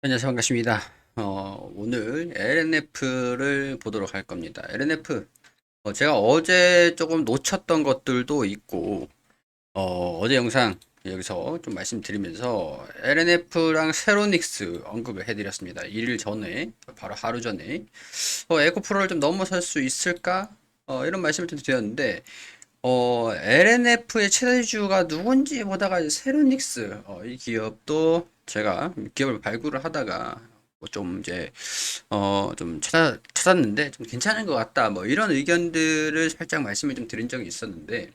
안녕하세요. 반갑습니다. 오늘 LNF를 보도록 할 겁니다. LNF, 제가 어제 조금 놓쳤던 것들도 있고, 어제 영상 여기서 좀 말씀드리면서 LNF랑 세로닉스 언급을 해드렸습니다. 1일 전에, 바로 하루 전에, 에코프로를 좀 넘어설 수 있을까? 이런 말씀을 좀 드렸는데, LNF의 최대주가 누군지 보다가 이제 세로닉스, 이 기업도 제가 기업을 발굴을 하다가 뭐좀 이제, 좀 찾았는데 좀 괜찮은 것 같다. 뭐 이런 의견들을 살짝 말씀을 좀 드린 적이 있었는데,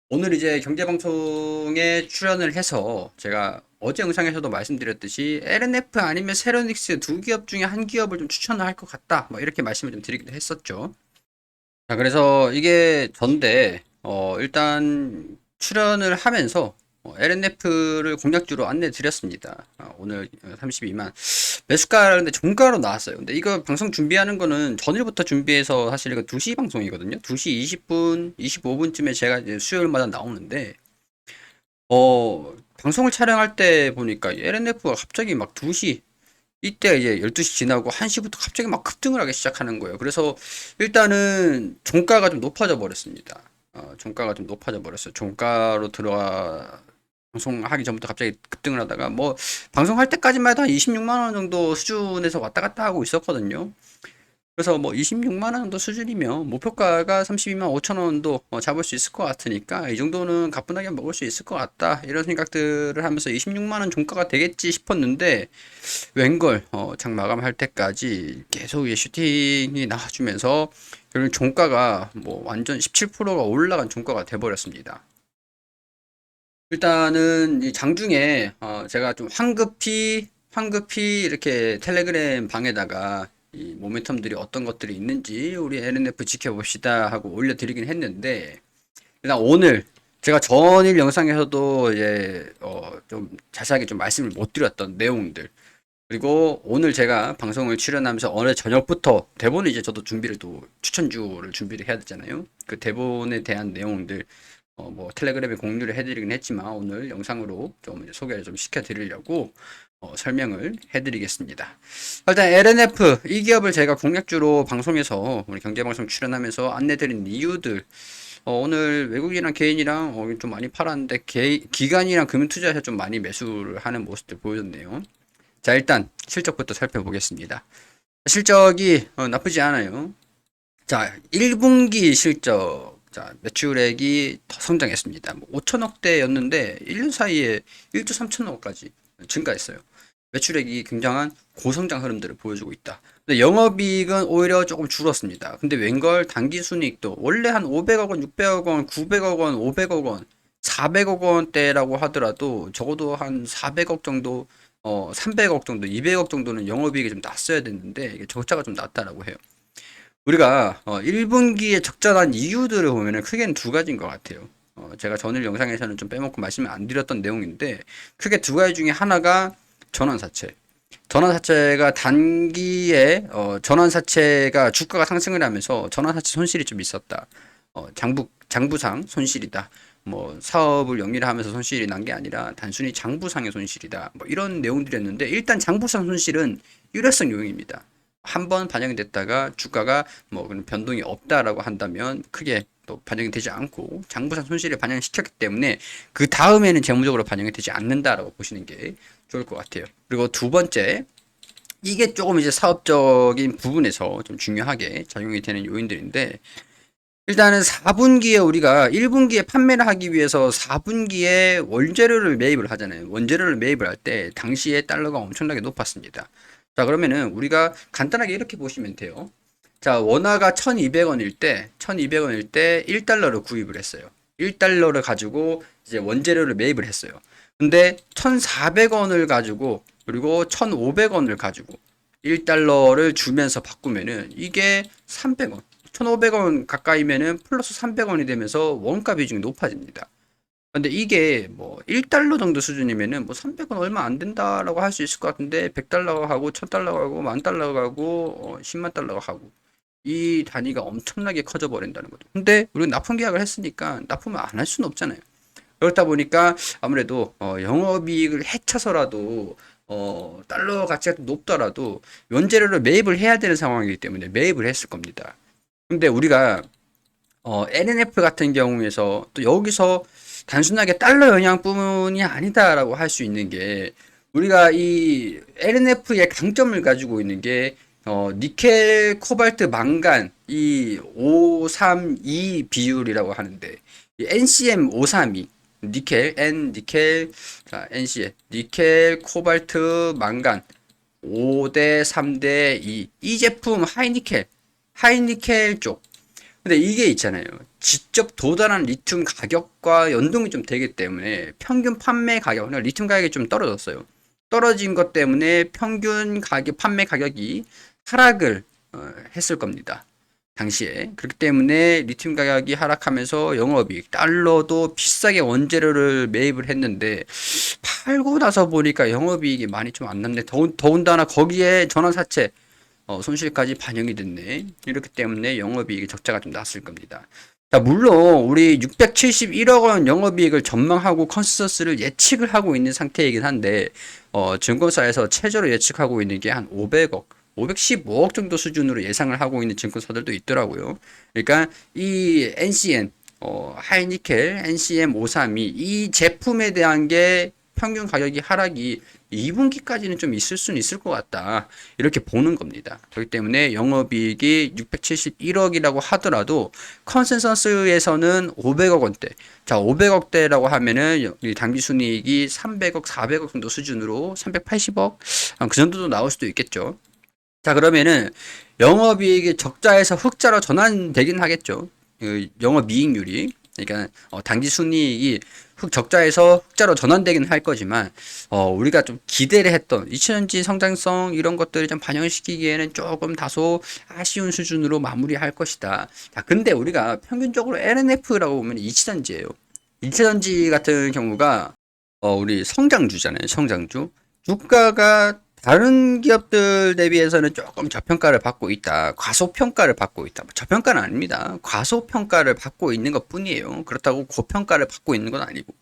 오늘 이제 경제방송에 출연을 해서 제가 어제 영상에서도 말씀드렸듯이 LNF 아니면 세로닉스 두 기업 중에 한 기업을 좀 추천을 할 것 같다. 뭐 이렇게 말씀을 좀 드리기도 했었죠. 자, 그래서 이게 전데, 일단 출연을 하면서 LNF를 공략주로 안내 드렸습니다. 오늘 32만. 매수가인데 종가로 나왔어요. 근데 이거 방송 준비하는 거는 전일부터 준비해서 사실 이거 2시 방송이거든요. 2시 20분, 25분쯤에 제가 이제 수요일마다 나오는데, 방송을 촬영할 때 보니까 LNF가 갑자기 막 2시, 이때 이제 12시 지나고 1시부터 갑자기 막 급등을 하기 시작하는 거예요. 그래서 일단은 종가가 좀 높아져 버렸습니다. 종가가 좀 높아져 버렸어요. 종가로 들어가 방송하기 전부터 갑자기 급등을 하다가 뭐 방송할 때까지만 해도 한 26만 원 정도 수준에서 왔다 갔다 하고 있었거든요. 그래서 뭐 26만 원 정도 수준이면 목표가가 32만 5천 원도 잡을 수 있을 것 같으니까 이 정도는 가뿐하게 먹을 수 있을 것 같다. 이런 생각들을 하면서 26만 원 종가가 되겠지 싶었는데 웬걸 장 마감할 때까지 계속 이 슈팅이 나와주면서 결국 종가가 뭐 완전 17%가 올라간 종가가 돼버렸습니다. 일단은 이 장중에 제가 좀 황급히 이렇게 텔레그램 방에다가 이 모멘텀들이 어떤 것들이 있는지 우리 LNF 지켜봅시다 하고 올려드리긴 했는데 일단 오늘 제가 전일 영상에서도 이제 좀 자세하게 좀 말씀을 못 드렸던 내용들 그리고 오늘 제가 방송을 출연하면서 어느 저녁부터 대본을 이제 저도 준비를 또 추천주를 준비를 해야 되잖아요. 그 대본에 대한 내용들 뭐 텔레그램에 공유를 해드리긴 했지만 오늘 영상으로 좀 이제 소개를 좀 시켜드리려고 설명을 해드리겠습니다. 일단 LNF 이 기업을 제가 공략주로 방송에서 우리 경제방송 출연하면서 안내드린 이유들 오늘 외국인이랑 개인이랑 좀 많이 팔았는데 기관이랑 금융투자에서 좀 많이 매수를 하는 모습들 보여줬네요. 자, 일단 실적부터 살펴보겠습니다. 실적이 나쁘지 않아요. 자, 1분기 실적. 자, 매출액이 더 성장했습니다. 뭐 5천억대였는데 1년 사이에 1조 3천억까지 증가했어요. 매출액이 굉장한 고성장 흐름들을 보여주고 있다. 근데 영업이익은 오히려 조금 줄었습니다. 근데 웬걸 당기순이익도 원래 한 500억 원, 600억 원, 900억 원, 500억 원, 400억 원대라고 하더라도 적어도 한 400억 정도, 300억 정도, 200억 정도는 영업이익이 좀 났어야 됐는데 이게 적자가 좀 났다라고 해요. 우리가 1분기에 적절한 이유들을 보면은 크게는 두 가지인 것 같아요. 제가 전일 영상에서는 좀 빼먹고 말씀을 안 드렸던 내용인데 크게 두 가지 중에 하나가 전환사채. 전환사채가 단기에 전환사채가 주가가 상승을 하면서 전환사채 손실이 좀 있었다. 장부상 손실이다. 뭐 사업을 영위를 하면서 손실이 난 게 아니라 단순히 장부상의 손실이다. 뭐 이런 내용들이었는데 일단 장부상 손실은 일회성 요인입니다. 한 번 반영이 됐다가 주가가 뭐 변동이 없다라고 한다면 크게 또 반영이 되지 않고 장부상 손실을 반영시켰기 때문에 그 다음에는 재무적으로 반영이 되지 않는다라고 보시는 게 좋을 것 같아요. 그리고 두 번째, 이게 조금 이제 사업적인 부분에서 좀 중요하게 작용이 되는 요인들인데, 일단은 4분기에 우리가 1분기에 판매를 하기 위해서 4분기에 원재료를 매입을 하잖아요. 원재료를 매입을 할 때 당시에 달러가 엄청나게 높았습니다. 자, 그러면은 우리가 간단하게 이렇게 보시면 돼요. 자, 원화가 1200원일 때 1달러를 구입을 했어요. 1달러를 가지고 이제 원재료를 매입을 했어요. 근데 1400원을 가지고 그리고 1500원을 가지고 1달러를 주면서 바꾸면은 이게 300원. 1,500원 가까이면은 플러스 300원이 되면서 원가 비중이 높아집니다. 근데 이게 뭐 1달러 정도 수준이면은 뭐 300원 얼마 안 된다라고 할 수 있을 것 같은데 100달러가 하고 1000달러가 하고 10,000달러가 하고 10만 달러가 하고 이 단위가 엄청나게 커져 버린다는 거죠. 근데 우리가 납품 계약을 했으니까 납품을 안 할 수는 없잖아요. 그렇다 보니까 아무래도 영업이익을 해쳐서라도 달러 가치가 좀 높더라도 원재료를 매입을 해야 되는 상황이기 때문에 매입을 했을 겁니다. 근데 우리가 LNF 같은 경우에서 또 여기서 단순하게 달러 영향뿐이 아니다라고 할 수 있는 게 우리가 이 LNF의 강점을 가지고 있는 게 니켈, 코발트, 망간 이 532 비율이라고 하는데 이 NCM 532 니켈, 니켈, 자, NCM 니켈, 코발트, 망간 5대 3대 2 이 제품 하이니켈 쪽 근데 이게 있잖아요. 직접 도달한 리튬 가격과 연동이 좀 되기 때문에 평균 판매 가격, 그러니까 리튬 가격이 좀 떨어졌어요. 떨어진 것 때문에 평균 가격, 판매 가격이 하락을 했을 겁니다. 당시에. 그렇기 때문에 리튬 가격이 하락하면서 영업이익, 달러도 비싸게 원재료를 매입을 했는데 팔고 나서 보니까 영업이익이 많이 좀 안 남네. 더군다나 거기에 전환사채, 손실까지 반영이 됐네. 이렇기 때문에 영업이익 적자가 좀 났을 겁니다. 자, 물론 우리 671억 원 영업이익을 전망하고 컨센서스를 예측을 하고 있는 상태이긴 한데 증권사에서 최저로 예측하고 있는 게 한 500억, 515억 정도 수준으로 예상을 하고 있는 증권사들도 있더라고요. 그러니까 이 NCN 하이니켈 NCM 532 이 제품에 대한 게 평균 가격이 하락이 2분기까지는 좀 있을 수는 있을 것 같다. 이렇게 보는 겁니다. 그렇기 때문에 영업이익이 671억이라고 하더라도 컨센서스에서는 500억 원대. 자, 500억대라고 하면은 당기순이익이 300억, 400억 정도 수준으로 380억 그 정도도 나올 수도 있겠죠. 자, 그러면은 영업이익이 적자에서 흑자로 전환되긴 하겠죠. 그 영업이익률이. 그러니까 당기순이익이 적자에서 흑자로 전환되긴 할 거지만 우리가 좀 기대를 했던 2차전지 성장성 이런 것들을 좀 반영시키기에는 조금 다소 아쉬운 수준으로 마무리할 것이다. 자, 근데 우리가 평균적으로 LNF라고 보면 2차전지예요. 2차전지 같은 경우가 우리 성장주잖아요. 성장주. 주가가 다른 기업들 대비해서는 조금 저평가를 받고 있다. 과소평가를 받고 있다. 저평가는 아닙니다. 과소평가를 받고 있는 것 뿐이에요. 그렇다고 고평가를 받고 있는 건 아니고.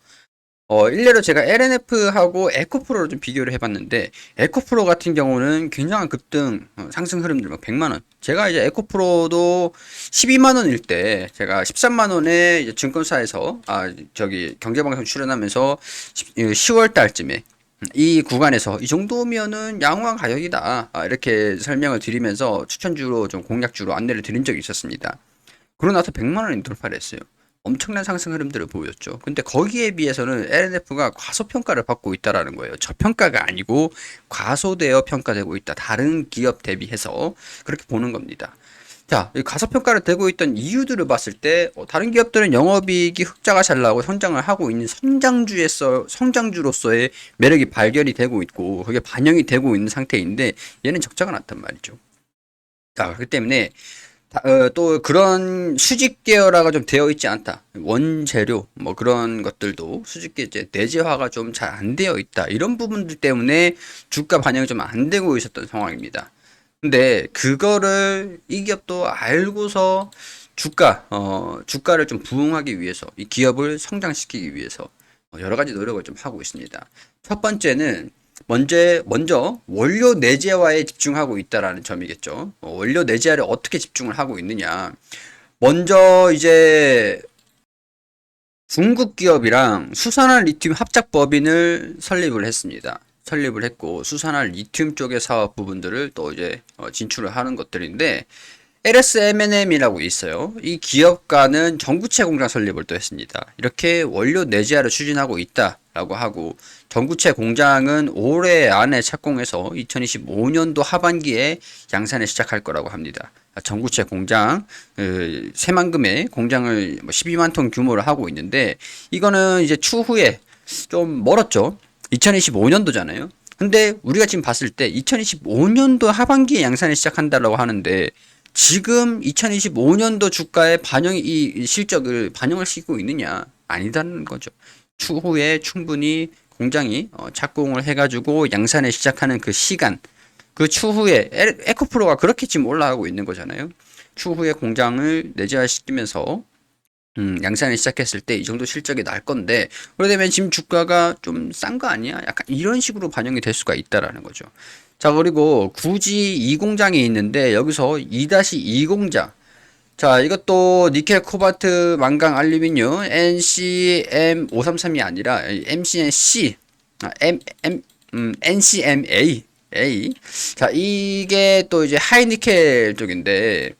일례로 제가 LNF하고 에코프로를 좀 비교를 해봤는데, 에코프로 같은 경우는 굉장한 급등, 상승 흐름들 막 100만원. 제가 이제 에코프로도 12만원일 때, 제가 13만원에 이제 증권사에서, 저기 경제방송 출연하면서 10월 달쯤에 이 구간에서 이 정도면은 양호한 가격이다. 이렇게 설명을 드리면서 추천주로 좀 공략주로 안내를 드린 적이 있었습니다. 그러고 나서 100만 원이 돌파를 했어요. 엄청난 상승 흐름들을 보였죠. 근데 거기에 비해서는 LNF가 과소평가를 받고 있다라는 거예요. 저평가가 아니고 과소되어 평가되고 있다. 다른 기업 대비해서 그렇게 보는 겁니다. 자, 이 가소평가를 되고 있던 이유들을 봤을 때 다른 기업들은 영업이익이 흑자가 잘 나고 성장을 하고 있는 성장주로서의 매력이 발견이 되고 있고 그게 반영이 되고 있는 상태인데 얘는 적자가 났단 말이죠. 자, 그렇기 때문에 또 그런 수직 계열화가 좀 되어 있지 않다. 원재료 뭐 그런 것들도 수직 이제 내재화가 좀 잘 안 되어 있다. 이런 부분들 때문에 주가 반영이 좀 안 되고 있었던 상황입니다. 근데 그거를 이 기업도 알고서 주가를 좀 부응하기 위해서 이 기업을 성장시키기 위해서 여러 가지 노력을 좀 하고 있습니다. 첫 번째는 먼저 원료 내재화에 집중하고 있다라는 점이겠죠. 원료 내재화를 어떻게 집중을 하고 있느냐. 먼저 이제 중국 기업이랑 수산화 리튬 합작 법인을 설립을 했습니다. 설립을 했고 수산화 리튬 쪽의 사업 부분들을 또 이제 진출을 하는 것들인데 LSMNM이라고 있어요. 이 기업가는 전구체 공장 설립을 또 했습니다. 이렇게 원료 내재화를 추진하고 있다라고 하고 전구체 공장은 올해 안에 착공해서 2025년도 하반기에 양산을 시작할 거라고 합니다. 전구체 공장 새만금의 공장을 12만 톤 규모를 하고 있는데 이거는 이제 추후에 좀 멀었죠. 2025년도잖아요. 근데 우리가 지금 봤을 때 2025년도 하반기에 양산을 시작한다라고 하는데 지금 2025년도 주가에 이 실적을 반영을 시키고 있느냐? 아니다는 거죠. 추후에 충분히 공장이 착공을 해가지고 양산을 시작하는 그 시간, 그 추후에 에코프로가 그렇게 지금 올라가고 있는 거잖아요. 추후에 공장을 내재화시키면서 양산을 시작했을 때 이 정도 실적이 날 건데, 그러려면 지금 주가가 좀 싼 거 아니야? 약간 이런 식으로 반영이 될 수가 있다라는 거죠. 자, 그리고 굳이 이 공장이 있는데 여기서 2-2 공장. 자, 이것도 니켈, 코발트, 망강, 알루미늄 NCM533이 아니라 MCNC, NCMA. 자, 이게 또 이제 하이니켈 쪽인데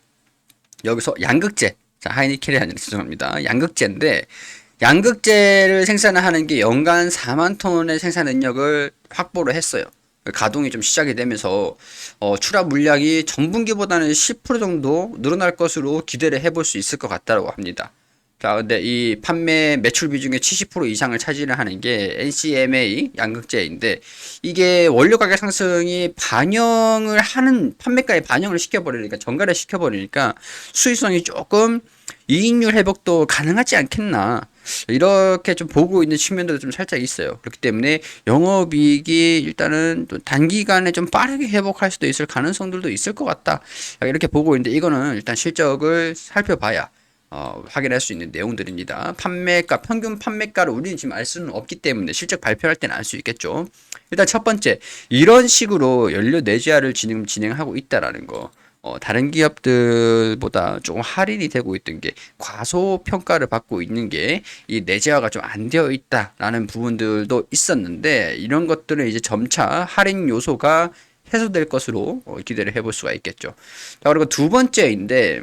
여기서 양극재. 자, 하이니켈이 아니라 죄송합니다. 양극재인데 양극재를 생산하는 게 연간 4만 톤의 생산 능력을 확보를 했어요. 가동이 좀 시작이 되면서 출하 물량이 전분기보다는 10% 정도 늘어날 것으로 기대를 해볼 수 있을 것 같다고 합니다. 자, 근데 이 판매 매출 비중의 70% 이상을 차지를 하는 게 NCMA 양극재인데 이게 원료 가격 상승이 반영을 하는 판매가에 반영을 시켜버리니까 전가를 시켜버리니까 수익성이 조금 이익률 회복도 가능하지 않겠나 이렇게 좀 보고 있는 측면도 좀 살짝 있어요. 그렇기 때문에 영업이익이 일단은 또 단기간에 좀 빠르게 회복할 수도 있을 가능성들도 있을 것 같다 이렇게 보고 있는데 이거는 일단 실적을 살펴봐야 확인할 수 있는 내용들입니다. 판매가, 평균 판매가를 우리는 지금 알 수는 없기 때문에 실적 발표할 때는 알 수 있겠죠. 일단 첫 번째, 이런 식으로 연료 내재화를 진행하고 있다라는 거. 다른 기업들보다 조금 할인이 되고 있던 게 과소평가를 받고 있는 게 이 내재화가 좀 안 되어 있다라는 부분들도 있었는데 이런 것들은 이제 점차 할인 요소가 해소될 것으로 기대를 해볼 수가 있겠죠. 자, 그리고 두 번째인데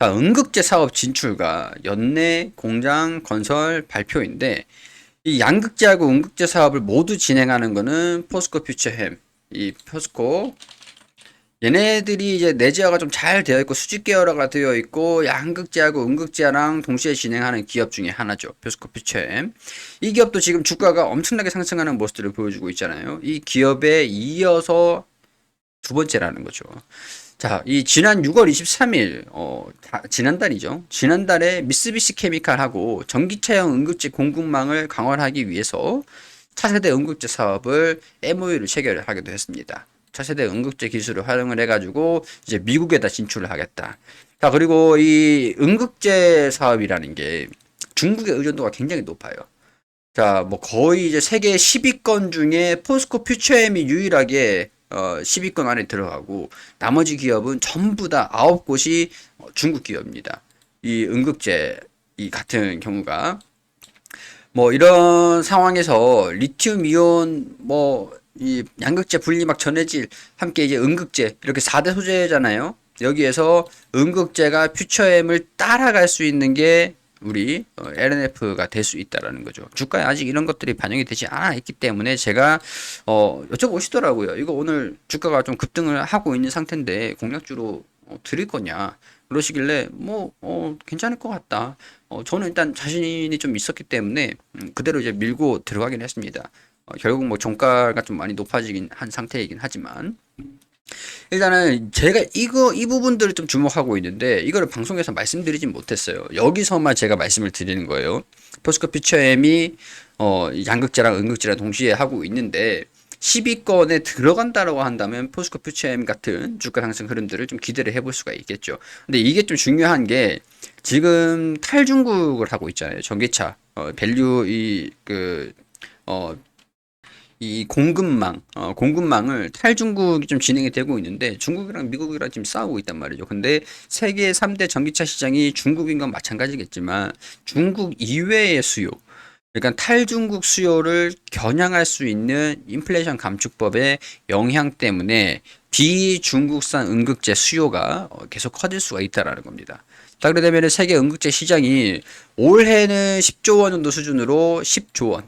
응급제 사업 진출과 연내 공장 건설 발표인데 이 양극재하고 응급제 사업을 모두 진행하는 거는 포스코 퓨처햄, 이 포스코 얘네들이 이제 내재화가 좀 잘 되어 있고 수직 계열화가 되어 있고 양극재하고 응급제랑 동시에 진행하는 기업 중에 하나죠. 포스코 퓨처햄. 이 기업도 지금 주가가 엄청나게 상승하는 모습들을 보여주고 있잖아요. 이 기업에 이어서 두 번째라는 거죠. 자, 이 지난 6월 23일, 지난달이죠. 지난달에 미쓰비시 케미칼하고 전기차용 응급제 공급망을 강화하기 위해서 차세대 응급제 사업을 MOU를 체결을 하기도 했습니다. 차세대 응급제 기술을 활용을 해가지고 이제 미국에다 진출을 하겠다. 자, 그리고 이 응급제 사업이라는 게 중국의 의존도가 굉장히 높아요. 자, 뭐 거의 이제 세계 10위권 중에 포스코 퓨처엠이 유일하게 10위권 안에 들어가고 나머지 기업은 전부 다 9곳이 중국 기업입니다. 이 응급제 이 같은 경우가 뭐 이런 상황에서 리튬 이온 뭐 이 양극재 분리막 전해질 함께 이제 응급제 이렇게 4대 소재잖아요. 여기에서 응급제가 퓨처엠을 따라갈 수 있는 게 우리 LNF가 될 수 있다라는 거죠. 주가에 아직 이런 것들이 반영이 되지 않아 있기 때문에 제가 여쭤보시더라고요. 이거 오늘 주가가 좀 급등을 하고 있는 상태인데 공략주로 드릴 거냐? 그러시길래 뭐 괜찮을 것 같다. 저는 일단 자신이 좀 있었기 때문에 그대로 이제 밀고 들어가긴 했습니다. 결국 뭐 종가가 좀 많이 높아지긴 한 상태이긴 하지만 일단은 제가 이 부분들을 좀 주목하고 있는데 이거를 방송에서 말씀드리진 못했어요. 여기서만 제가 말씀을 드리는 거예요. 포스코 퓨처엠이 양극재랑 응극재랑 동시에 하고 있는데 10위권에 들어간다라고 한다면 포스코 퓨처엠 같은 주가 상승 흐름들을 좀 기대를 해볼 수가 있겠죠. 근데 이게 좀 중요한 게 지금 탈중국을 하고 있잖아요. 전기차 밸류 이 공급망을 탈중국이 좀 진행이 되고 있는데 중국이랑 미국이랑 지금 싸우고 있단 말이죠. 근데 세계 3대 전기차 시장이 중국인 건 마찬가지겠지만 중국 이외의 수요, 그러니까 탈중국 수요를 겨냥할 수 있는 인플레이션 감축법의 영향 때문에 비중국산 응급제 수요가 계속 커질 수가 있다라는 겁니다. 자, 그러게 되면 세계 응급제 시장이 올해는 10조 원 정도 수준으로 10조 원.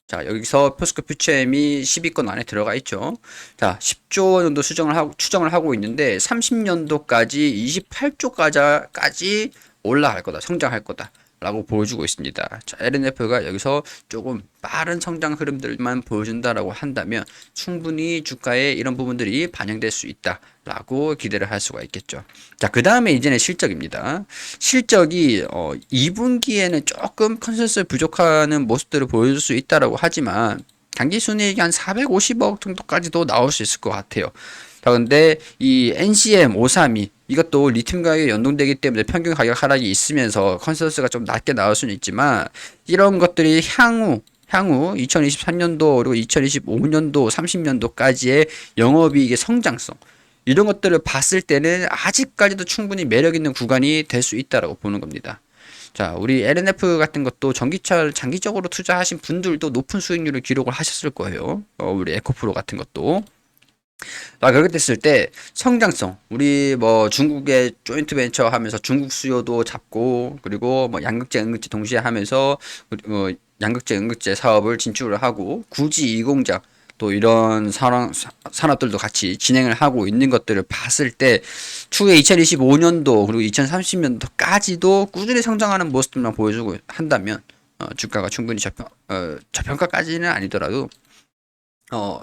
자, 여기서 포스코 퓨처엠이 10위권 안에 들어가 있죠. 자, 10조 원 정도 추정을 하고 있는데 30년도까지 28조까지 올라갈 거다. 성장할 거다. 라고 보여주고 있습니다. 자, LNF가 여기서 조금 빠른 성장 흐름들만 보여준다라고 한다면 충분히 주가에 이런 부분들이 반영될 수 있다라고 기대를 할 수가 있겠죠. 자, 그 다음에 이제는 실적입니다. 실적이 2분기에는 조금 컨센서스 부족하는 모습들을 보여줄 수 있다라고 하지만 당기순이익이 한 450억 정도까지도 나올 수 있을 것 같아요. 자, 근데 이 NCM 532 이것도 리튬 가격이 연동되기 때문에 평균 가격 하락이 있으면서 컨센서스가 좀 낮게 나올 수는 있지만 이런 것들이 향후 2023년도 그리고 2025년도 30년도까지의 영업이익의 성장성 이런 것들을 봤을 때는 아직까지도 충분히 매력 있는 구간이 될 수 있다라고 보는 겁니다. 자, 우리 LNF 같은 것도 전기차를 장기적으로 투자하신 분들도 높은 수익률을 기록을 하셨을 거예요. 우리 에코프로 같은 것도. 그렇게 됐을 때 성장성 우리 뭐 중국의 조인트 벤처 하면서 중국 수요도 잡고 그리고 뭐 양극재 음극재 동시에 하면서 양극재 음극재 사업을 진출을 하고 굳이 이 공장 또 이런 산업들도 같이 진행을 하고 있는 것들을 봤을 때 추후에 2025년도 그리고 2030년도까지도 꾸준히 성장하는 모습들만 보여주고 한다면 주가가 충분히 저평가까지는 아니더라도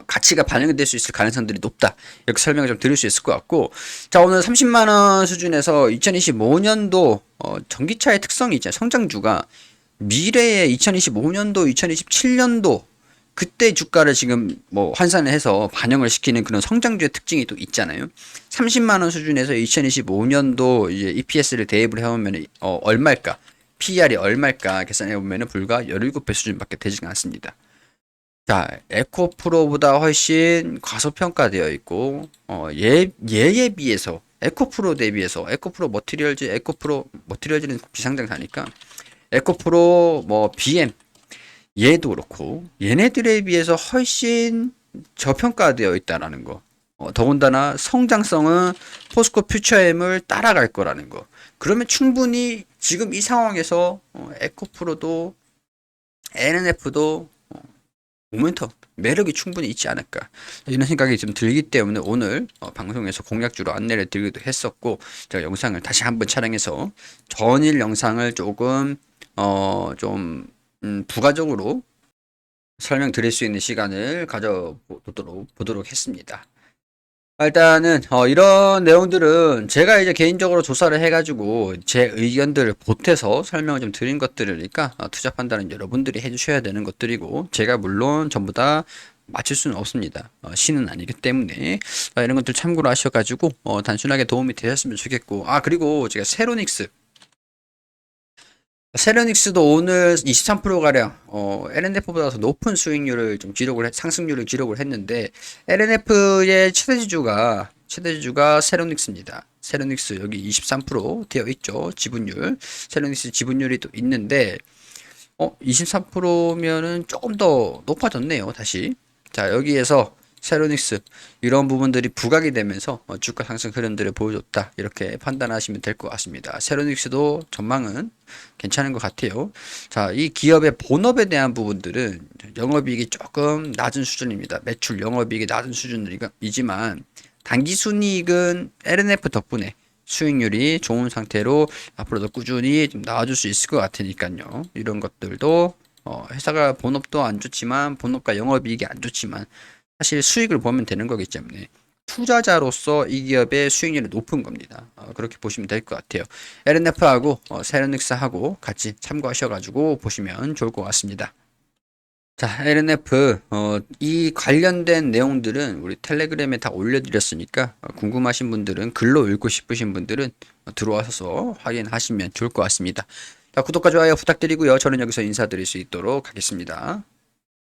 가치가 반영될 수 있을 가능성들이 높다. 이렇게 설명을 좀 드릴 수 있을 것 같고. 자, 오늘 30만 원 수준에서 2025년도 전기차의 특성이 있잖아요. 성장주가 미래의 2025년도, 2027년도 그때 주가를 지금 뭐 환산을 해서 반영을 시키는 그런 성장주의 특징이 또 있잖아요. 30만 원 수준에서 2025년도 이제 EPS를 대입을 해보면 얼마일까? PER이 얼마일까? 계산해 보면은 불과 17배 수준밖에 되지 않습니다. 자, 에코프로보다 훨씬 과소평가되어 있고, 얘에 비해서, 에코프로 대비해서, 에코프로 머티리얼즈는 비상장사니까, 에코프로, BM, 얘도 그렇고, 얘네들에 비해서 훨씬 저평가되어 있다라는 거. 더군다나 성장성은 포스코 퓨처엠을 따라갈 거라는 거. 그러면 충분히 지금 이 상황에서, 에코프로도, NNF도 모멘텀 매력이 충분히 있지 않을까 이런 생각이 좀 들기 때문에 오늘 방송에서 공략주로 안내를 드리기도 했었고 제가 영상을 다시 한번 촬영해서 전일 영상을 조금 좀 부가적으로 설명드릴 수 있는 시간을 가져보도록 했습니다. 일단은 이런 내용들은 제가 이제 개인적으로 조사를 해가지고 제 의견들을 보태서 설명을 좀 드린 것들이니까 투자 판단은 여러분들이 해주셔야 되는 것들이고 제가 물론 전부 다 맞출 수는 없습니다. 신은 아니기 때문에 이런 것들 참고로 하셔가지고 단순하게 도움이 되셨으면 좋겠고 그리고 제가 세로닉스도 오늘 23%가량 LNF보다 더 높은 수익률을 좀 상승률을 기록을 했는데 LNF의 최대주주가 세로닉스입니다. 세로닉스 여기 23% 되어 있죠. 지분율. 세로닉스 지분율이 또 있는데 23%면은 조금 더 높아졌네요. 다시. 자, 여기에서 세로닉스 이런 부분들이 부각이 되면서 주가 상승 흐름들을 보여줬다 이렇게 판단하시면 될 것 같습니다. 세로닉스도 전망은 괜찮은 것 같아요. 자, 이 기업의 본업에 대한 부분들은 영업이익이 조금 낮은 수준입니다. 매출 영업이익이 낮은 수준이지만 단기순이익은 LNF 덕분에 수익률이 좋은 상태로 앞으로도 꾸준히 좀 나와줄 수 있을 것 같으니까요. 이런 것들도 회사가 본업도 안 좋지만 본업과 영업이익이 안 좋지만 사실 수익을 보면 되는 거기 때문에 투자자로서 이 기업의 수익률이 높은 겁니다. 그렇게 보시면 될 것 같아요. LNF하고 세라닉스하고 같이 참고하셔가지고 보시면 좋을 것 같습니다. 자, LNF 이 관련된 내용들은 우리 텔레그램에 다 올려드렸으니까 궁금하신 분들은 글로 읽고 싶으신 분들은 들어와서 확인하시면 좋을 것 같습니다. 자, 구독과 좋아요 부탁드리고요. 저는 여기서 인사드릴 수 있도록 하겠습니다.